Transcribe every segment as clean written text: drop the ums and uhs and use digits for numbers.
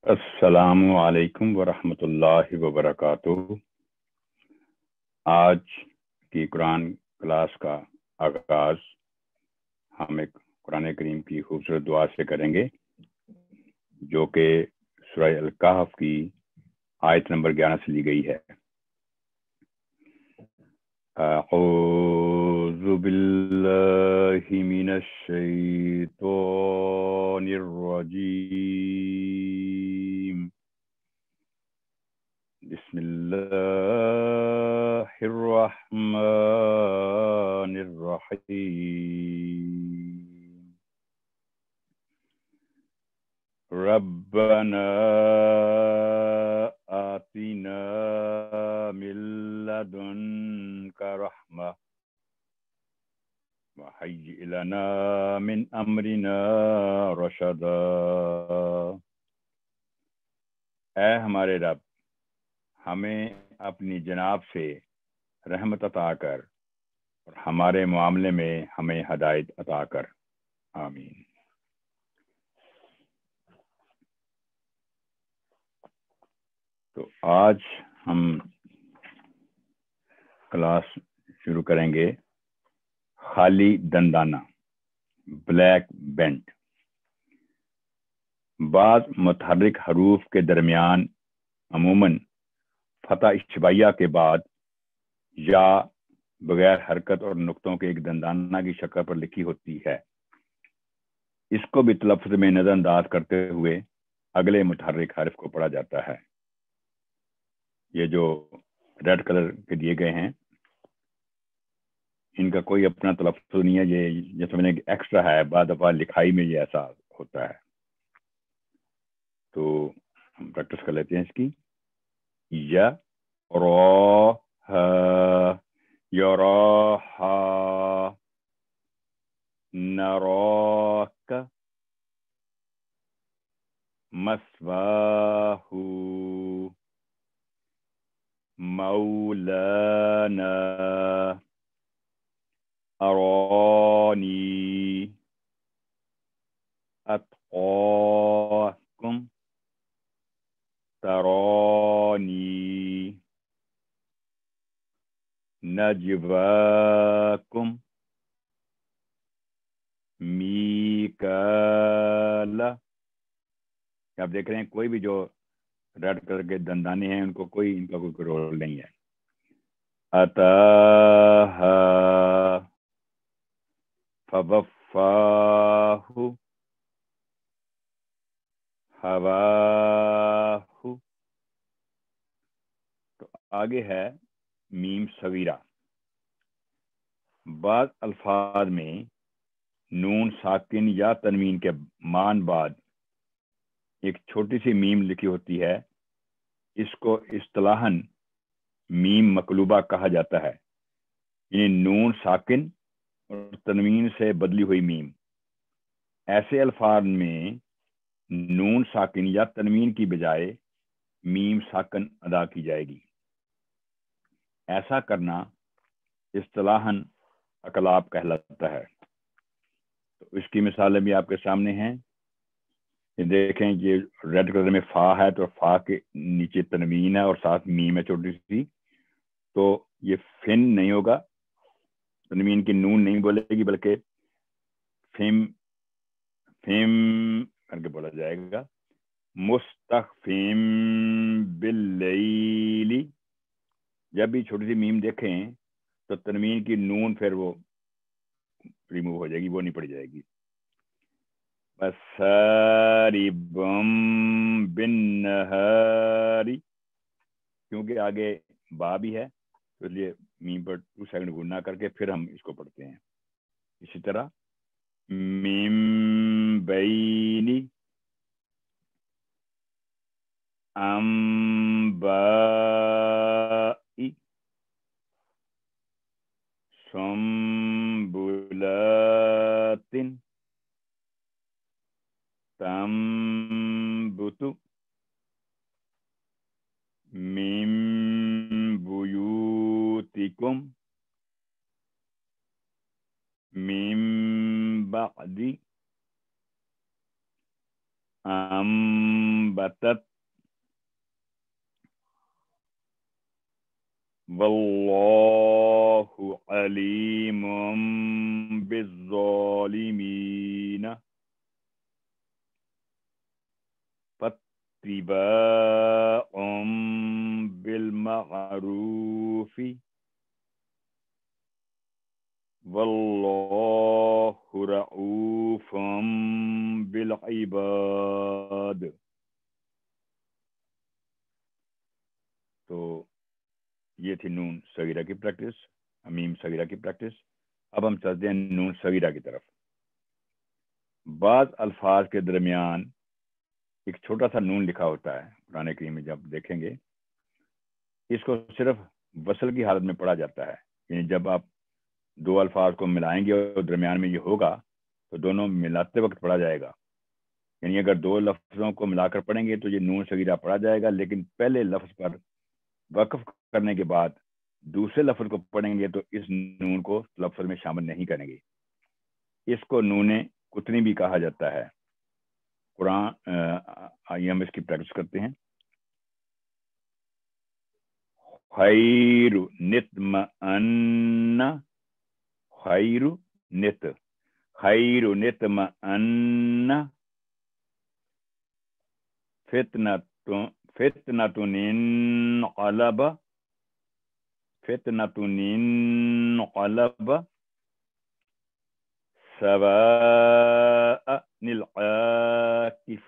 السلام علیکم ورحمۃ اللہ وبرکاتہ۔ آج کی قرآن کلاس کا آغاز ہم ایک قرآن کریم کی خوبصورت دعا سے کریں گے، جو کہ سورہ الکہف کی آیت نمبر 11 سے لی گئی ہے۔ اعوذ باللہ من الشیطان الرجیم، بسم اللہ الرحمن الرحیم۔ ربنا آتنا من لدنک رحمہ وہیئ لنا من امرنا رشدا۔ اے ہمارے رب، ہمیں اپنی جناب سے رحمت عطا کر اور ہمارے معاملے میں ہمیں ہدایت عطا کر، آمین۔ تو آج ہم کلاس شروع کریں گے خالی دندانہ، بلیک بینٹ۔ بعض متحرک حروف کے درمیان عموماً فتح اشباعیہ کے بعد یا بغیر حرکت اور نقطوں کے ایک دندانہ کی شکل پر لکھی ہوتی ہے۔ اس کو بھی تلفظ میں نظر انداز کرتے ہوئے اگلے متحرک حرف کو پڑھا جاتا ہے۔ یہ جو ریڈ کلر کے دیے گئے ہیں، ان کا کوئی اپنا تلفظ نہیں ہے، یہ جیسے میں نے ایکسٹرا ہے، بعض دفعہ لکھائی میں یہ ایسا ہوتا ہے۔ تو ہم پریکٹس کر لیتے ہیں اس کی۔ یا رو یراہا نراک مسواہو مولانا ارانی اتقاکم ترانی نجواکم میکالا۔ آپ دیکھ رہے ہیں کوئی بھی جو ریڈ کلر کے دندانے ہیں ان کو ان کا کوئی رول نہیں ہے۔ اتاہا فوفاہ ہواہ۔ تو آگے ہے میم صغیرہ۔ بعض الفاظ میں نون ساکن یا تنوین کے مان بعد ایک چھوٹی سی میم لکھی ہوتی ہے، اس کو اصطلاحاً میم مقلوبہ کہا جاتا ہے، یعنی نون ساکن اور تنوین سے بدلی ہوئی میم۔ ایسے الفاظ میں نون ساکن یا تنوین کی بجائے میم ساکن ادا کی جائے گی۔ ایسا کرنا اصطلاحاً اقلاب کہلاتا ہے۔ تو اس کی مثالیں بھی آپ کے سامنے ہیں۔ یہ دیکھیں، یہ ریڈ کلر میں فا ہے تو فا کے نیچے تنوین ہے اور ساتھ میم ہے چھوٹی سی، تو یہ فن نہیں ہوگا، تنوین کی نون نہیں بولے گی، بلکہ فم فم کر کے بولا جائے گا۔ مستخفم باللیل، جب بھی چھوٹی سی میم دیکھیں تو تنوین کی نون پھر وہ ریموو ہو جائے گی، وہ نہیں پڑی جائے گی۔ وَسَارِبٌ بِالنَّهَارِ، کیونکہ آگے با بھی ہے تو اس لیے میم پر 2 سیکنڈ گنا کر کے پھر ہم اس کو پڑھتے ہیں۔ اسی طرح میم بینی انبائی سنبلات تنبت من بیوتکم من بعد ان انبتت واللہ علیم بالظالمین فاتباع بالمعروف واللہ رؤوف بالعباد. تو یہ تھی نون صغیرہ کی پریکٹس، میم صغیرہ کی پریکٹس. اب ہم چلتے ہیں نون صغیرہ کی طرف. بعض الفاظ کے درمیان ایک چھوٹا سا نون لکھا ہوتا ہے، قرآن کریم میں جب دیکھیں گے اس کو صرف وصل کی حالت میں پڑھا جاتا ہے. یعنی جب آپ دو الفاظ کو ملائیں گے اور درمیان میں یہ ہوگا تو دونوں ملاتے وقت پڑھا جائے گا. یعنی اگر دو لفظوں کو ملا کر پڑھیں گے تو یہ نون صغیرہ پڑھا جائے گا، لیکن پہلے لفظ پر وقف کرنے کے بعد دوسرے لفظ کو پڑھیں گے تو اس نون کو لفظ میں شامل نہیں کریں گے. اس کو نون قطنی بھی کہا جاتا ہے. قرآن آئیے ہم اس کی پریکٹس کرتے ہیں. خیر نطمئن، خیر نطمئن، فتنة انقلب، سواء العاکف.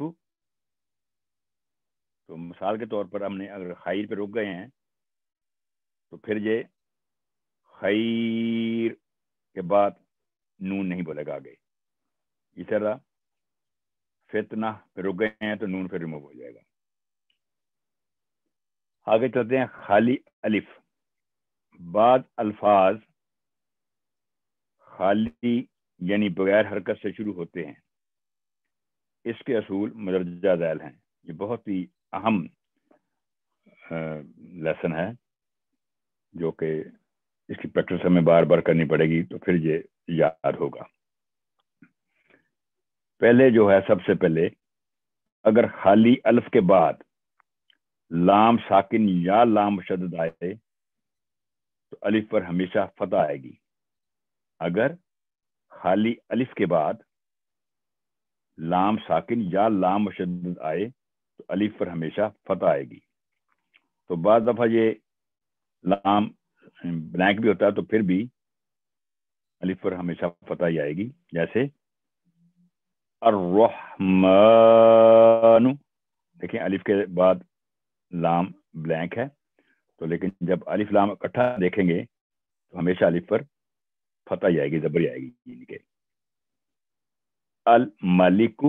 تو مثال کے طور پر ہم نے اگر خیر پہ رک گئے ہیں تو پھر یہ خیر کے بعد نون نہیں بولے گا آگے. اسی طرح فتنہ پہ رک گئے ہیں تو نون پھر ریموو ہو جائے گا. آگے چلتے ہیں خالی الف. بعض الفاظ خالی یعنی بغیر حرکت سے شروع ہوتے ہیں. اس کے اصول مدرجہ ذیل ہیں. یہ بہت ہی اہم لیسن ہے جو کہ اس کی پریکٹس ہمیں بار بار کرنی پڑے گی تو پھر یہ یاد ہوگا. پہلے جو ہے سب سے پہلے اگر خالی الف کے بعد لام ساکن یا لام مشدد آئے تو الف پر ہمیشہ فتح آئے گی. اگر خالی الف کے بعد لام ساکن یا لام مشدد آئے تو الف پر ہمیشہ فتح آئے گی. تو بعض دفعہ یہ لام بلینک بھی ہوتا ہے تو پھر بھی الف پر ہمیشہ فتح ہی آئے گی. جیسے الرحمن، دیکھیں الف کے بعد لام بلینک ہے تو لیکن جب الف لام اکٹھا دیکھیں گے تو ہمیشہ الف پر فتح ہی آئے گی، زبر ہی آئے گی. یعنی کہ الملک،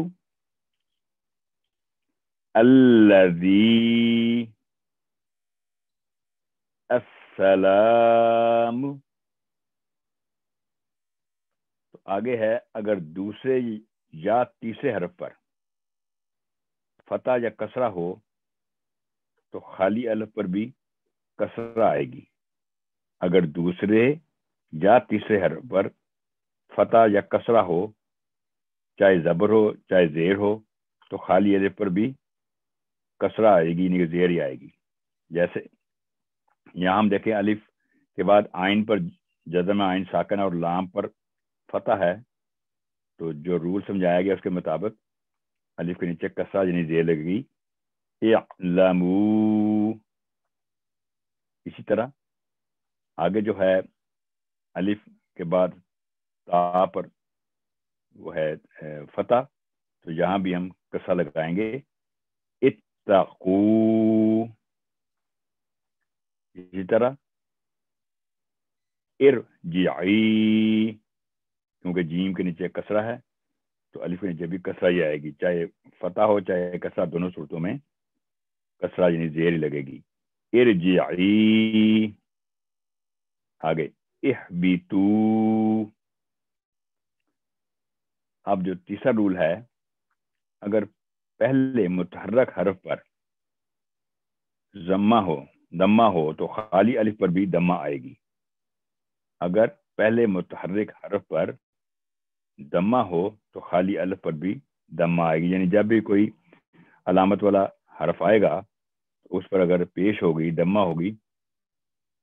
الذی، السلام. تو آگے ہے اگر دوسرے یا تیسرے حرف پر فتح یا کسرہ ہو تو خالی الف پر بھی کسرہ آئے گی. اگر دوسرے یا تیسرے حرف پر فتح یا کسرہ ہو، چاہے زبر ہو چاہے زیر ہو، تو خالی الف پر بھی کسرہ آئے گی، یعنی کہ زیر ہی آئے گی. جیسے یہاں ہم دیکھیں الف کے بعد آئین پر جزم آئین ساکن اور لام پر فتح ہے تو جو رول سمجھایا گیا اس کے مطابق الف کے نیچے کسرہ یعنی زیر لگے گی. اعلموا. اسی طرح آگے جو ہے الف کے بعد تا پر وہ ہے فتح تو یہاں بھی ہم کسرہ لگائیں گے. اتقوا. اسی طرح ارجعی، کیونکہ جیم کے نیچے کسرہ ہے تو الف کے نیچے بھی کسرہ ہی آئے گی، چاہے فتح ہو چاہے کسرہ، دونوں صورتوں میں کسرہ یعنی زیر ہی لگے گی. ارجعی. آگے اہبتو. اب جو تیسرا رول ہے اگر پہلے متحرک حرف پر دمہ ہو تو خالی الف پر بھی دمہ آئے گی. اگر پہلے متحرک حرف پر دمہ ہو تو خالی الف پر بھی دمہ آئے گی. یعنی جب بھی کوئی علامت والا حرف آئے گا اس پر اگر پیش ہوگی دمہ ہوگی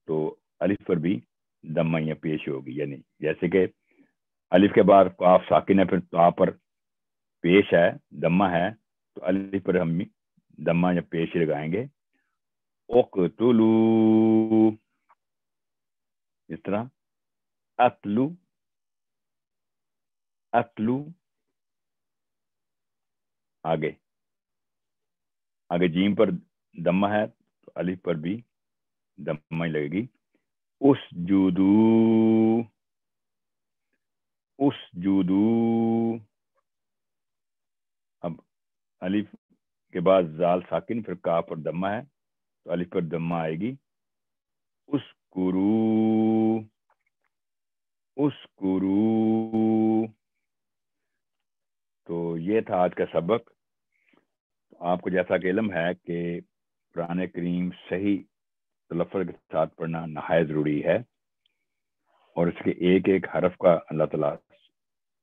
تو الف پر بھی دمہ یا پیش ہوگی. یعنی جیسے کہ الف کے بعد قاف ساکن ہے پھر تا پر پیش ہے دمہ ہے تو الف پر ہم دمہ یا پیش لگائیں گے. اقتلو اس طرح اتلو اتلو. آگے جیم پر دمہ ہے تو الف پر بھی دمہ ہی لگے گی. اسجدو. اب الف کے بعد زال ساکن پھر کاف پر دمہ ہے تو الف پر دمہ آئے گی. اسکرو. تو یہ تھا آج کا سبق. آپ کو جیسا کہ علم ہے کہ قرآن کریم صحیح تلفظ کے ساتھ پڑھنا نہایت ضروری ہے اور اس کے ایک ایک حرف کا اللہ تعالیٰ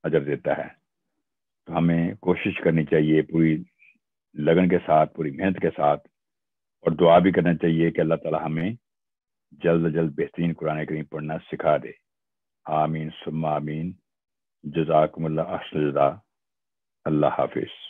اجر دیتا ہے. تو ہمیں کوشش کرنی چاہیے پوری لگن کے ساتھ پوری محنت کے ساتھ اور دعا بھی کرنا چاہیے کہ اللہ تعالیٰ ہمیں جلد از جلد بہترین قرآن کریم پڑھنا سکھا دے. آمین ثم آمین. جزاکم اللہ احسن الجزا. اللہ حافظ.